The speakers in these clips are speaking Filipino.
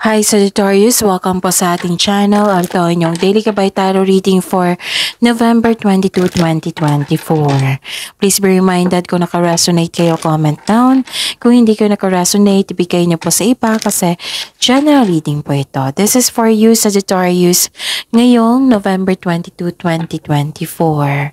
Hi Sagittarius, welcome po sa ating channel. Ito ang inyong Daily Gabay Tarot reading for November 22, 2024. Please be reminded kung naka-resonate kayo, comment down. Kung hindi kayo naka-resonate, ibigay niyo po sa iba kasi general reading po ito. This is for you Sagittarius ngayong November 22, 2024.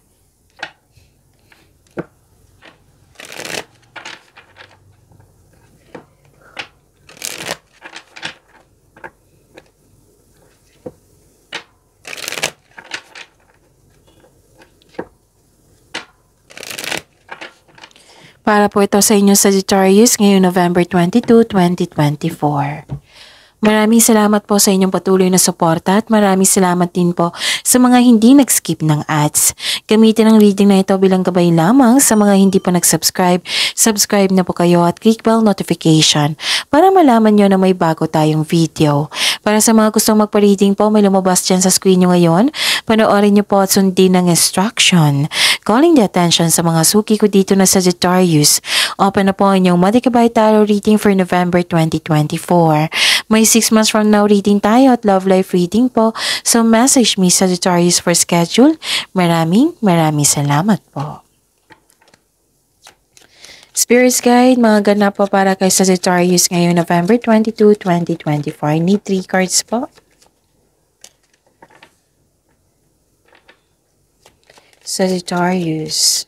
Para po ito sa inyo Sagittarius ngayong November 22, 2024. Maraming salamat po sa inyong patuloy na suporta at maraming salamat din po sa mga hindi nag-skip ng ads. Gamitin ang reading na ito bilang gabay lamang sa mga hindi pa nag-subscribe. Subscribe na po kayo at click bell notification para malaman nyo na may bago tayong video. Para sa mga gustong magpa-reading po, may lumabas dyan sa screen nyo ngayon. Panoorin nyo po at sundin ng instruction. Calling the attention sa mga suki ko dito na Sagittarius. Open na po ang inyong Monthly Gabay Tarot reading for November 2024. May 6 months from now reading tayo at love life reading po. So message me Sagittarius for schedule. Maraming salamat po. Spirits Guide, mga ganap po para kay Sagittarius ngayong November 22, 2024. Need 3 cards po. Sagittarius.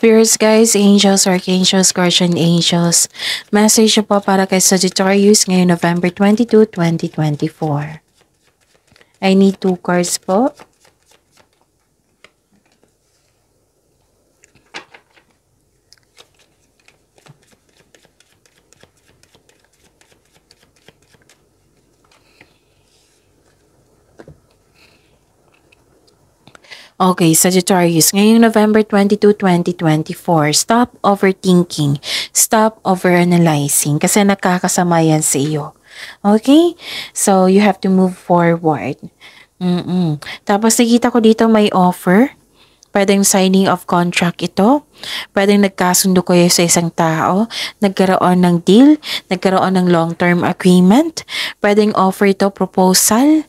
Spirits guys, angels, archangels, guardian angels. Message po para kay Sagittarius ngayong November 22, 2024. I need 2 cards po. Okay, Sagittarius, ngayong November 22, 2024, stop overthinking, stop overanalyzing kasi nakakasama yan sa iyo. Okay? So, you have to move forward. Tapos, nakita ko dito may offer. Pwedeng signing of contract ito. Pwedeng nagkasundo kayo sa isang tao. Nagkaroon ng deal. Nagkaroon ng long-term agreement. Pwedeng offer ito proposal.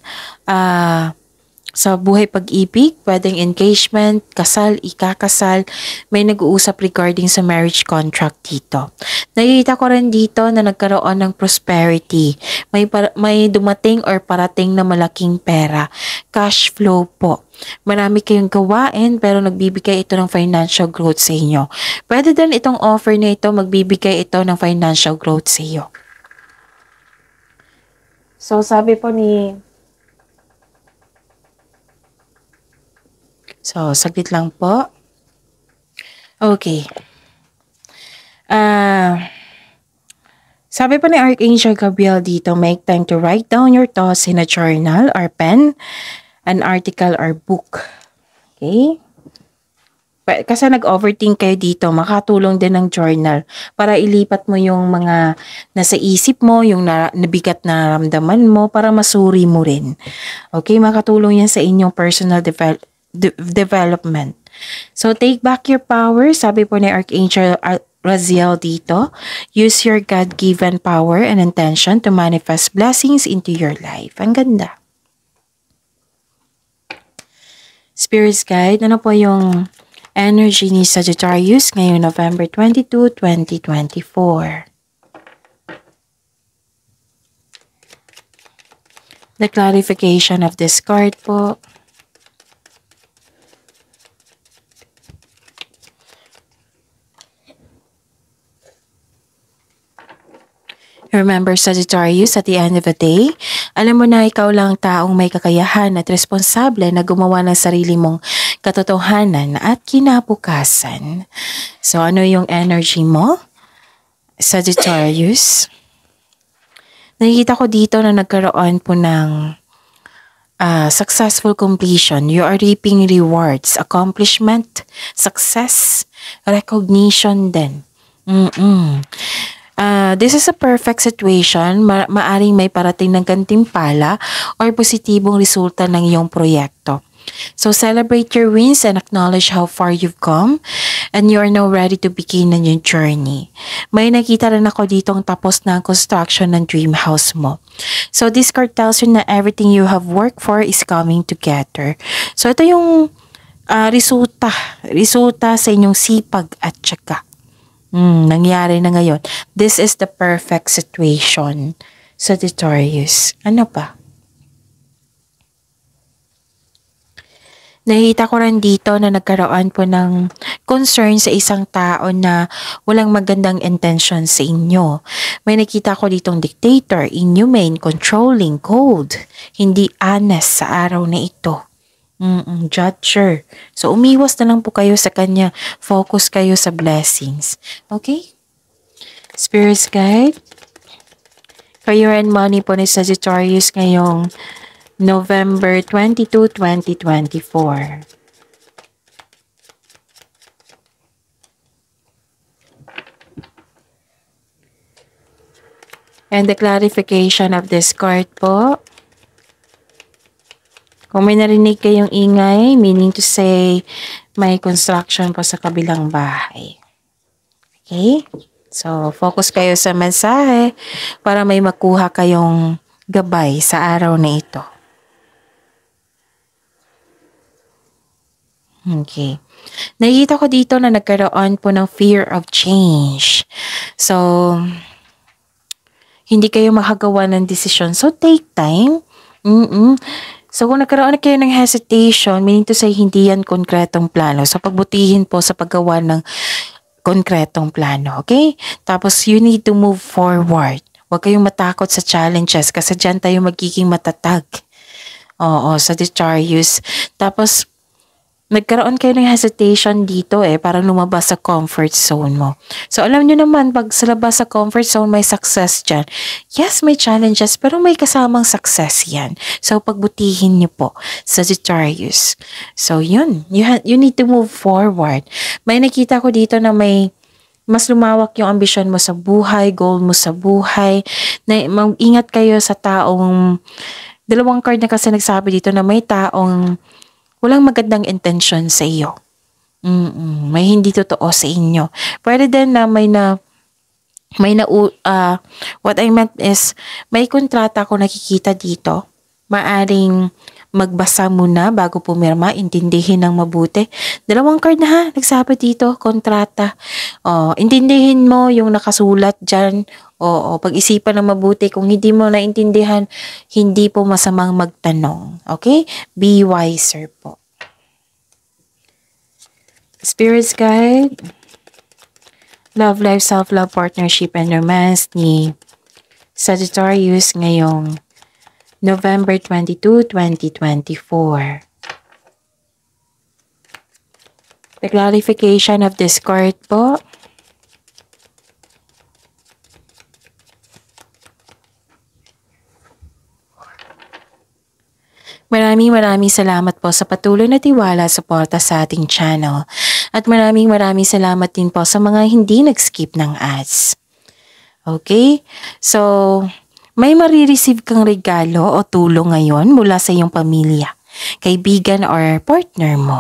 Sa buhay pag-ibig, pwedeng engagement, kasal, ikakasal, may nag-uusap regarding sa marriage contract dito. Nakikita ko rin dito na nagkaroon ng prosperity. May dumating or parating na malaking pera. Cash flow po. Marami kayong gawain pero nagbibigay ito ng financial growth sa inyo. Pwede din itong offer na ito, magbibigay ito ng financial growth sa iyo. So sabi po ni... So, saglit lang po. Okay. Sabi po ni Archangel Gabriel dito, make time to write down your thoughts in a journal or pen, an article or book. Okay? Kasi nag-overthink kayo dito, makatulong din ng journal para ilipat mo yung mga nasa isip mo, yung nabigat na naramdaman mo para masuri mo rin. Okay? Makatulong yan sa inyong personal development. So, take back your power. Sabi po ni Archangel Raziel dito, use your God-given power and intention to manifest blessings into your life. Ang ganda. Spirits Guide, ano po yung energy ni Sagittarius ngayong November 22, 2024? The clarification of this card po. Remember Sagittarius, at the end of the day, alam mo na ikaw lang taong may kakayahan at responsable na gumawa ng sarili mong katotohanan at kinabukasan. So, ano yung energy mo, Sagittarius? Nakikita ko dito na nagkaroon po ng successful completion. You are reaping rewards, accomplishment, success, recognition din. This is a perfect situation. Maaring may parating ng gantimpala or positibong resulta ng iyong proyekto. So celebrate your wins and acknowledge how far you've come and you are now ready to begin a new journey. May nakita rin ako ditong tapos na ang construction ng dream house mo. So this card tells you na everything you have worked for is coming together. So ito yung resulta sa inyong sipag at tiyaga. Nangyari na ngayon. This is the perfect situation, Sagittarius. Ano pa? Nakita ko rin dito na nagkaroon po ng concern sa isang tao na walang magandang intention sa inyo. May nakita ko ditong dictator, inhumane, controlling, cold, hindi honest sa araw na ito. Judger. So, umiwas na lang po kayo sa kanya. Focus kayo sa blessings. Okay? Spirits guide. Career and money po ni Sagittarius ngayong November 22, 2024. And the clarification of this card po. Kung may narinig kayong ingay, meaning to say, may construction po sa kabilang bahay. Okay? So, focus kayo sa mensahe para may makuha kayong gabay sa araw na ito. Okay. Nakikita ko dito na nagkaroon po ng fear of change. So, hindi kayo makagawa ng desisyon. So, take time. So, kung nagkaroon na kayo ng hesitation, meaning to say, hindi yan konkretong plano. So, pagbutihin po sa paggawa ng konkretong plano. Okay? Tapos, you need to move forward. Huwag kayong matakot sa challenges kasi dyan tayo magiging matatag. Oo, Sagittarius. Tapos, nagkaroon kayo ng hesitation dito parang lumabas sa comfort zone mo. So, alam nyo naman, pag sa labas sa comfort zone, may success dyan. Yes, may challenges, pero may kasamang success yan. So, pagbutihin nyo po, Sagittarius. So, yun. You need to move forward. May nakita ko dito na may mas lumawak yung ambisyon mo sa buhay, goal mo sa buhay. Na, mag-ingat kayo sa taong, dalawang card na kasi nagsabi dito na may taong walang magandang intention sa iyo. May hindi totoo sa inyo. Pwede din na what I meant is, may kontrata ko nakikita dito. Maaring magbasa muna bago pumirma, intindihin ng mabuti. Dalawang card na ha, nagsabi dito, kontrata. Intindihin mo yung nakasulat dyan. Pag-isipan ng mabuti. Kung hindi mo naintindihan, hindi po masamang magtanong. Okay? Be wiser po. Spirits guide. Love, life, self-love, partnership, and romance ni Sagittarius ngayong November 22, 2024. The clarification of this card po. Maraming salamat po sa patuloy na tiwala at suporta sa ating channel. At maraming salamat din po sa mga hindi nag-skip ng ads. Okay? So, may marireceive kang regalo o tulong ngayon mula sa iyong pamilya, kaibigan or partner mo.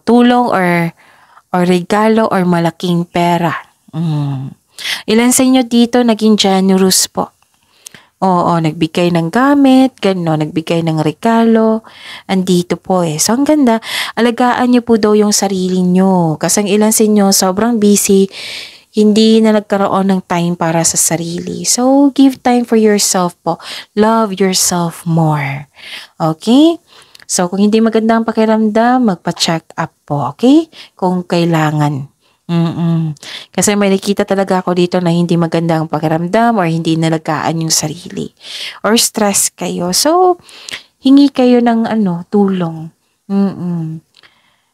Tulong or regalo or malaking pera. Ilan sa inyo dito naging generous po? Oo, nagbigay ng gamit, gano'n, nagbigay ng regalo, andito po So, ang ganda, alagaan niyo po daw yung sarili niyo. Kasi ang ilan sa inyo, sobrang busy, hindi na nagkaroon ng time para sa sarili. So, give time for yourself po. Love yourself more. Okay? So, kung hindi maganda ang pakiramdam, magpa-check up po, okay? Kung kailangan. Kasi may nakita talaga ako dito na hindi maganda ang pakiramdam or hindi nalagaan yung sarili. Or stress kayo. So, hingi kayo ng tulong. Mm.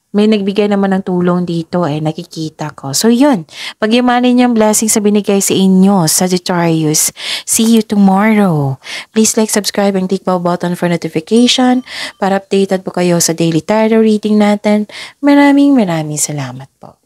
May nagbigay naman ng tulong dito nakikita ko. So yun, pagyamanin niyang blessings sa binigay sa inyo, Sagittarius. See you tomorrow. Please like, subscribe, and click bell button for notification para updated po kayo sa daily tarot reading natin. Maraming salamat po.